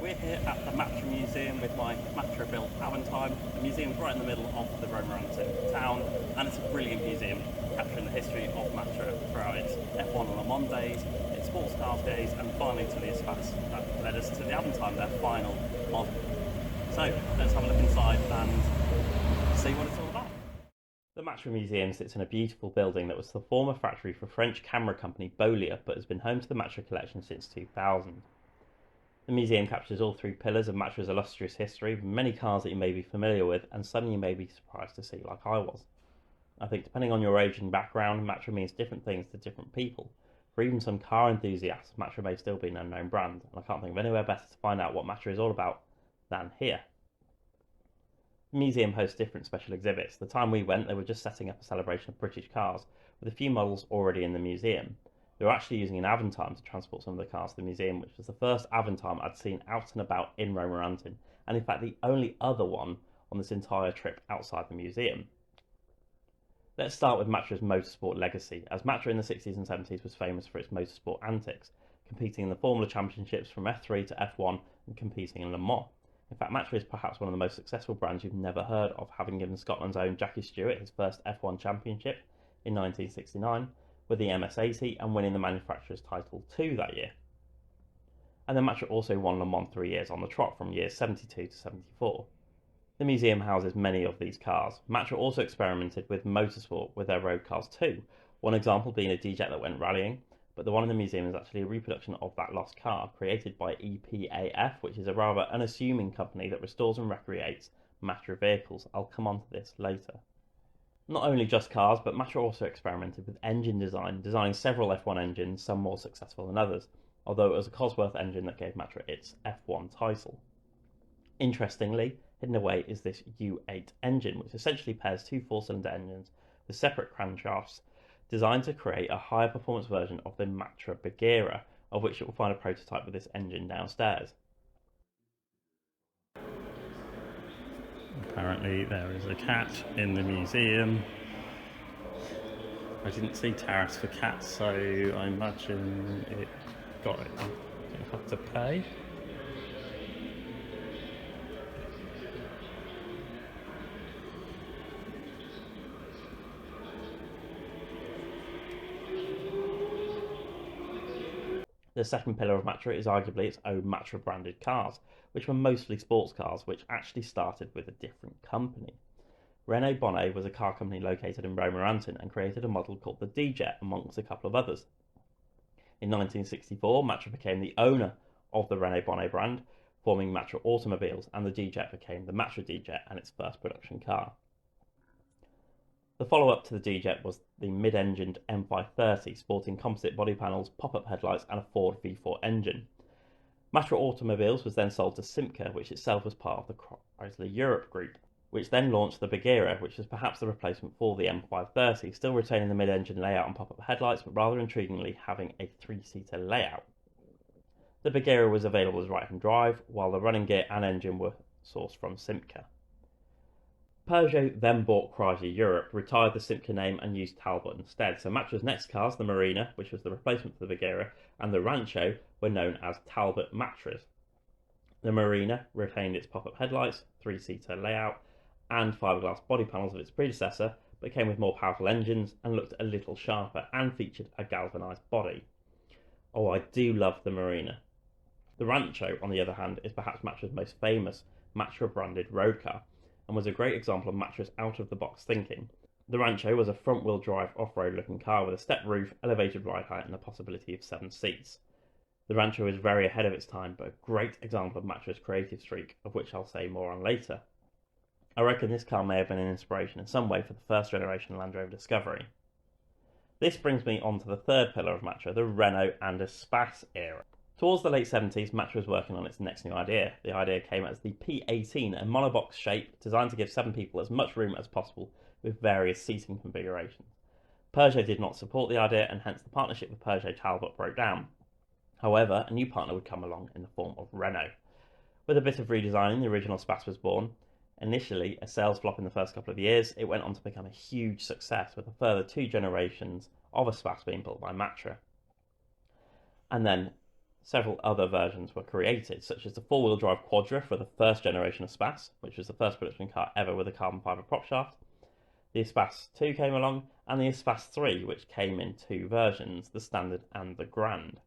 we're here at the Matra Museum with my Matra built Avantime. The museum's right in the middle of the Romorantin town, and it's a brilliant museum capturing the history of Matra throughout its F1 and Le Mans days, its sports cars days, and finally to the Espace that led us to the Avantime, their final model. So let's have a look inside and see what it's all about. The Matra Museum sits in a beautiful building that was the former factory for French camera company Bolia, but has been home to the Matra collection since 2000. The museum captures all three pillars of Matra's illustrious history, with many cars that you may be familiar with and some you may be surprised to see, like I was. I think depending on your age and background, Matra means different things to different people. For even some car enthusiasts, Matra may still be an unknown brand, and I can't think of anywhere better to find out what Matra is all about than here. The museum hosts different special exhibits. The time we went, they were just setting up a celebration of British cars, with a few models already in the museum. They were actually using an Avantime to transport some of the cars to the museum, which was the first Avantime I'd seen out and about in Romorantin, and in fact the only other one on this entire trip outside the museum. Let's start with Matra's motorsport legacy, as Matra in the 60s and 70s was famous for its motorsport antics, competing in the Formula Championships from F3 to F1 and competing in Le Mans. In fact, Matra is perhaps one of the most successful brands you've never heard of, having given Scotland's own Jackie Stewart his first F1 championship in 1969, with the MS80 and winning the manufacturer's title 2 that year. And then Matra also won Le Mans 3 years on the trot from years 72 to 74. The museum houses many of these cars. Matra also experimented with motorsport with their road cars too, one example being a D-Jet that went rallying, but the one in the museum is actually a reproduction of that lost car created by E.P.A.F, which is a rather unassuming company that restores and recreates Matra vehicles. I'll come on to this later. Not only just cars, but Matra also experimented with engine design, designing several F1 engines, some more successful than others, although it was a Cosworth engine that gave Matra its F1 title. Interestingly, hidden away is this U8 engine, which essentially pairs two four-cylinder engines with separate crankshafts, designed to create a higher performance version of the Matra Bagheera, of which you will find a prototype with this engine downstairs. Apparently there is a cat in the museum. I didn't see tariffs for cats, so I imagine it got it. You have to pay. The second pillar of Matra is arguably its own Matra branded cars, which were mostly sports cars, which actually started with a different company. Renault Bonnet was a car company located in Romorantin and created a model called the D-Jet, amongst a couple of others. In 1964, Matra became the owner of the Renault Bonnet brand, forming Matra Automobiles, and the D-Jet became the Matra D-Jet and its first production car. The follow-up to the D-Jet was the mid-engined M530, sporting composite body panels, pop-up headlights and a Ford V4 engine. Matra Automobiles was then sold to Simca, which itself was part of the Chrysler Europe group, which then launched the Bagheera, which was perhaps the replacement for the M530, still retaining the mid-engine layout and pop-up headlights, but rather intriguingly having a three-seater layout. The Bagheera was available as right-hand drive, while the running gear and engine were sourced from Simca. Peugeot then bought Chrysler Europe, retired the Simca name and used Talbot instead, so Matra's next cars, the Marina, which was the replacement for the Bagheera, and the Rancho were known as Talbot Matras. The Marina retained its pop-up headlights, three-seater layout, and fiberglass body panels of its predecessor, but came with more powerful engines and looked a little sharper and featured a galvanised body. Oh, I do love the Marina. The Rancho, on the other hand, is perhaps Matra's most famous Matra-branded road car, and was a great example of Matra's out-of-the-box thinking. The Rancho was a front-wheel drive off-road looking car with a step roof, elevated ride height and the possibility of 7 seats. The Rancho is very ahead of its time, but a great example of Matra's creative streak, of which I'll say more on later. I reckon this car may have been an inspiration in some way for the first generation Land Rover Discovery. This brings me on to the third pillar of Matra, the Renault and Espace era. Towards the late 70s, Matra was working on its next new idea. The idea came as the P18, a monobox shape designed to give 7 people as much room as possible with various seating configurations. Peugeot did not support the idea, and hence the partnership with Peugeot Talbot broke down. However, a new partner would come along in the form of Renault. With a bit of redesigning, the original Espace was born. Initially a sales flop in the first couple of years, it went on to become a huge success, with a further 2 generations of Espace being built by Matra. And then Several other versions were created, such as the four-wheel drive Quadra for the first generation of Espace, which was the first production car ever with a carbon fibre prop shaft. The Espace 2 came along, and the Espace 3, which came in two versions, the Standard and the Grand.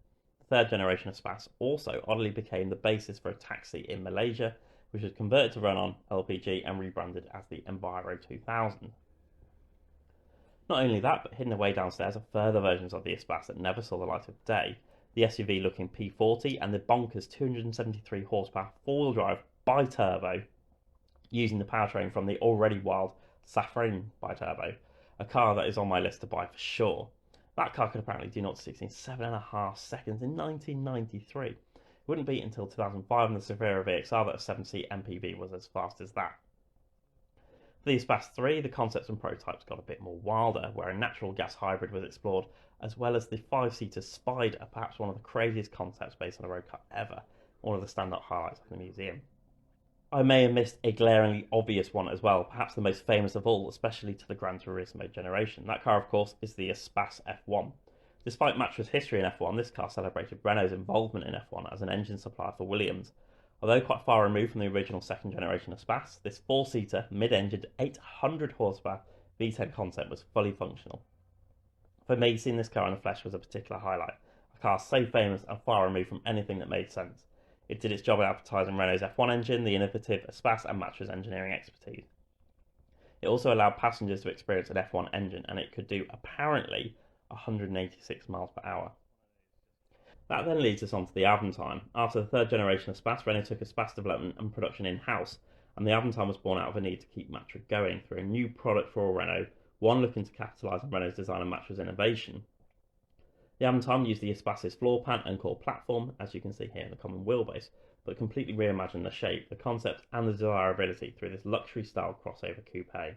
The third generation of Espace also oddly became the basis for a taxi in Malaysia, which was converted to run on LPG and rebranded as the Enviro 2000. Not only that, but hidden away downstairs are further versions of the Espace that never saw the light of day. The SUV-looking P40 and the bonkers 273 horsepower four-wheel drive bi-turbo, using the powertrain from the already wild Safrane bi-turbo, a car that is on my list to buy for sure. That car could apparently do 0 to 60 in 7.5 seconds in 1993. It wouldn't be until 2005 in the Severa VXR that a 7-seat MPV was as fast as that. For the Espace 3, the concepts and prototypes got a bit more wilder, where a natural gas hybrid was explored, as well as the 5-seater Spider, perhaps one of the craziest concepts based on a road car ever, one of the standout highlights of the museum. I may have missed a glaringly obvious one as well, perhaps the most famous of all, especially to the Gran Turismo generation. That car, of course, is the Espace F1. Despite Matra's history in F1, this car celebrated Renault's involvement in F1 as an engine supplier for Williams. Although quite far removed from the original second generation Espace, this four-seater, mid-engined, 800 horsepower V10 concept was fully functional. For me, seeing this car in the flesh was a particular highlight. A car so famous and far removed from anything that made sense. It did its job in advertising Renault's F1 engine, the innovative Espace, and Matra's engineering expertise. It also allowed passengers to experience an F1 engine, and it could do, apparently, 186 miles per hour. That then leads us on to the Avantime. After the third generation of Espace, Renault took Espace development and production in-house, and the Avantime was born out of a need to keep Matra going through a new product for Renault, one looking to capitalise on Renault's design and Matra's innovation. The Avantime used the Espace's floor pan and core platform, as you can see here in the common wheelbase, but completely reimagined the shape, the concept, and the desirability through this luxury-style crossover coupe.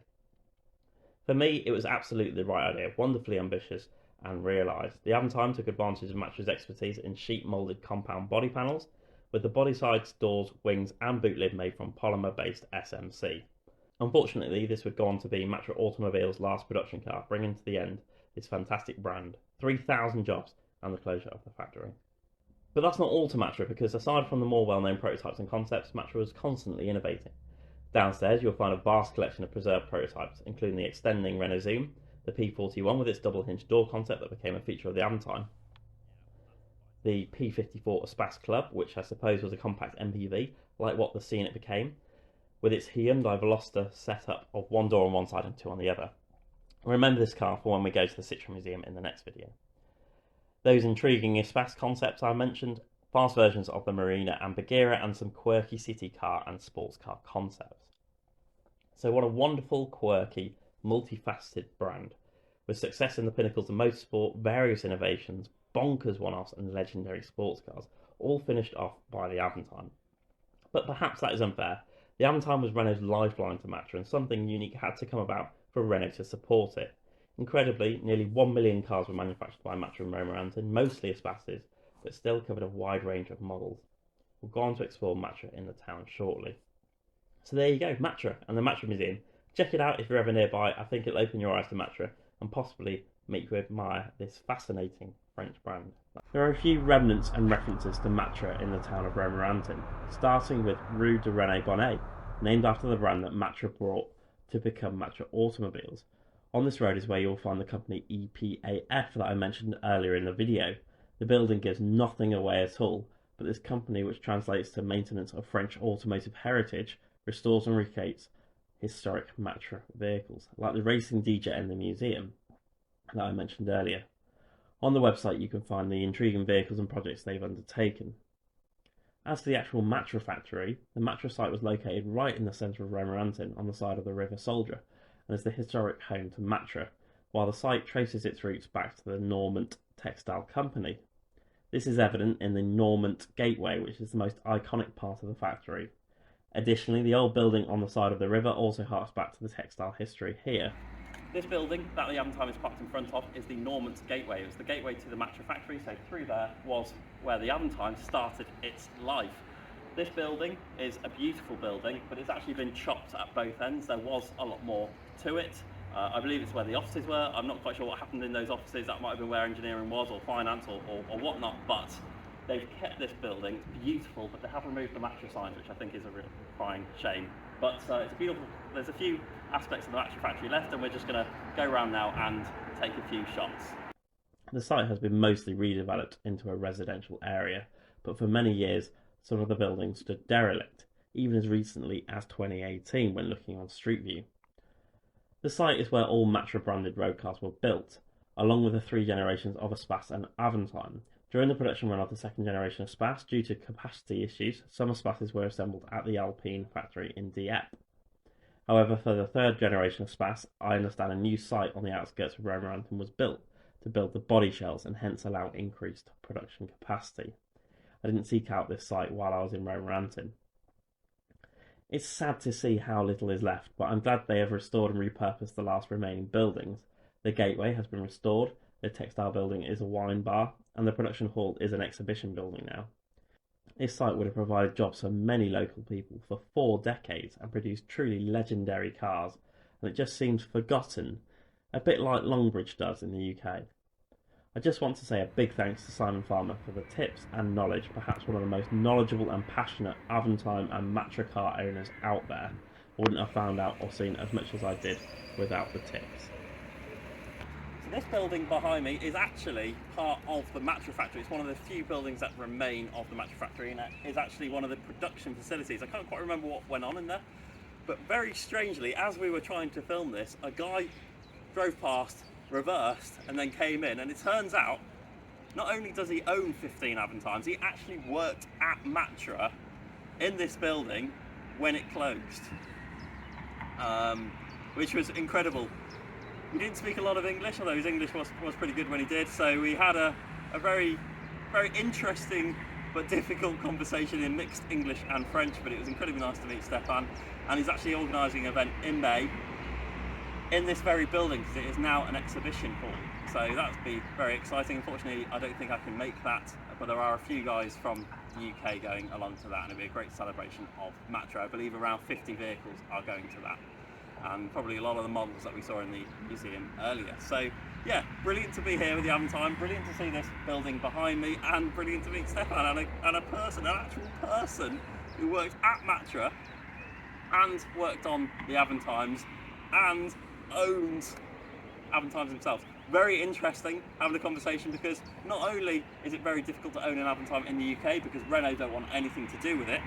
For me, it was absolutely the right idea, wonderfully ambitious and realised. The Avantime took advantage of Matra's expertise in sheet-moulded compound body panels, with the body sides, doors, wings, and boot lid made from polymer-based SMC. Unfortunately, this would go on to be Matra Automobile's last production car, bringing to the end this fantastic brand, 3,000 jobs, and the closure of the factory. But that's not all to Matra, because aside from the more well-known prototypes and concepts, Matra was constantly innovating. Downstairs, you'll find a vast collection of preserved prototypes, including the extending Renault Zoom, the P41 with its double-hinged door concept that became a feature of the Avantime, the P54 Espace Club, which I suppose was a compact MPV, like what the Scenic became, with its Hyundai Veloster setup of one door on one side and two on the other. Remember this car for when we go to the Citroën Museum in the next video. Those intriguing Espace concepts I mentioned, fast versions of the Marina and Bagheera, and some quirky city car and sports car concepts. So what a wonderful, quirky, multifaceted brand, with success in the pinnacles of motorsport, various innovations, bonkers one-offs, and legendary sports cars, all finished off by the Avantime. But perhaps that is unfair. The Avantime was Renault's lifeline to Matra, and something unique had to come about for Renault to support it. Incredibly, nearly 1 million cars were manufactured by Matra and Romorantin, mostly Espaces, but still covered a wide range of models. We'll go on to explore Matra in the town shortly. So there you go, Matra and the Matra Museum. Check it out if you're ever nearby. I think it'll open your eyes to Matra and possibly make you admire this fascinating French brand. There are a few remnants and references to Matra in the town of Romorantin, starting with Rue de René Bonnet, named after the brand that Matra brought to become Matra Automobiles. On this road is where you'll find the company E.P.A.F that I mentioned earlier in the video. The building gives nothing away at all, but this company, which translates to Maintenance of French Automotive Heritage, restores and recreates historic Matra vehicles, like the racing DJ in the museum that I mentioned earlier. On the website you can find the intriguing vehicles and projects they've undertaken. As for the actual Matra factory, the Matra site was located right in the centre of Romorantin on the side of the River Soldier, and is the historic home to Matra, while the site traces its roots back to the Normant Textile Company. This is evident in the Normant Gateway, which is the most iconic part of the factory. Additionally, the old building on the side of the river also harks back to the textile history here. This building that the Avantime is parked in front of is the Normant Gateway. It was the gateway to the Matra factory, so through there was where the Avantime started its life. This building is a beautiful building, but it's actually been chopped at both ends. There was a lot more to it. I believe it's where the offices were. I'm not quite sure what happened in those offices. That might have been where engineering was, or finance, or whatnot, but they've kept this building, it's beautiful, but they have removed the Matra signs, which I think is a real crying shame. But it's beautiful. There's a few aspects of the Matra factory left, and we're just going to go around now and take a few shots. The site has been mostly redeveloped into a residential area, but for many years some of the buildings stood derelict, even as recently as 2018 when looking on Street View. The site is where all Matra branded road cars were built, along with the 3 generations of Espace and Avantime. During the production run of the 2nd generation of Espace, due to capacity issues, some Espaces were assembled at the Alpine factory in Dieppe. However, for the 3rd generation of Espace, I understand a new site on the outskirts of Romorantin was built to build the body shells and hence allow increased production capacity. I didn't seek out this site while I was in Romorantin. It's sad to see how little is left, but I'm glad they have restored and repurposed the last remaining buildings. The gateway has been restored, the textile building is a wine bar, and the production hall is an exhibition building now. This site would have provided jobs for many local people for 4 decades and produced truly legendary cars, and it just seems forgotten, a bit like Longbridge does in the UK. I just want to say a big thanks to Simon Farmer for the tips and knowledge, perhaps one of the most knowledgeable and passionate Avantime and Matra car owners out there. I wouldn't have found out or seen as much as I did without the tips. So this building behind me is actually part of the Matra factory. It's one of the few buildings that remain of the Matra factory, and it is actually one of the production facilities. I can't quite remember what went on in there, but very strangely, as we were trying to film this, a guy drove past, reversed, and then came in, and it turns out not only does he own 15 Avantimes, he actually worked at Matra in this building when it closed, which was incredible. He didn't speak a lot of English, although his English was pretty good when he did, so we had a very interesting but difficult conversation in mixed English and French, but it was incredibly nice to meet Stefan, and he's actually organising an event in May in this very building, because it is now an exhibition hall. So that'd be very exciting. Unfortunately, I don't think I can make that, but there are a few guys from the UK going along to that, and it'll be a great celebration of Matra. I believe around 50 vehicles are going to that, and probably a lot of the models that we saw in the museum earlier. So yeah, brilliant to be here with the Avantime, brilliant to see this building behind me, and brilliant to meet Stefan and a person, an actual person who worked at Matra and worked on the Avantimes and owned Avantimes themselves. Very interesting having a conversation, because not only is it very difficult to own an Avantime in the UK because Renault don't want anything to do with it,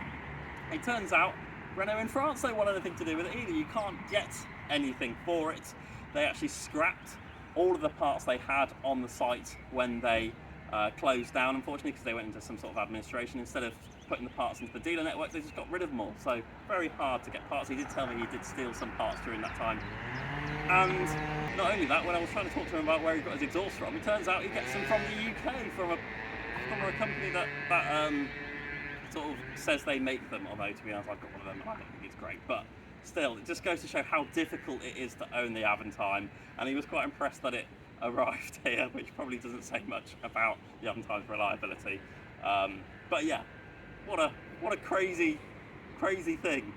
it turns out Renault in France don't want anything to do with it either. You can't get anything for it. They actually scrapped all of the parts they had on the site when they closed down, unfortunately, because they went into some sort of administration. Instead of putting the parts into the dealer network, they just got rid of them all. So very hard to get parts. He did tell me he did steal some parts during that time. And not only that, when I was trying to talk to him about where he got his exhaust from, it turns out he gets them from the UK, from a company that sort of says they make them, although to be honest I've got one of them and I don't think it's great, but still, it just goes to show how difficult it is to own the Avantime, and he was quite impressed that it arrived here, which probably doesn't say much about the Avantime's reliability. But yeah, what a crazy thing.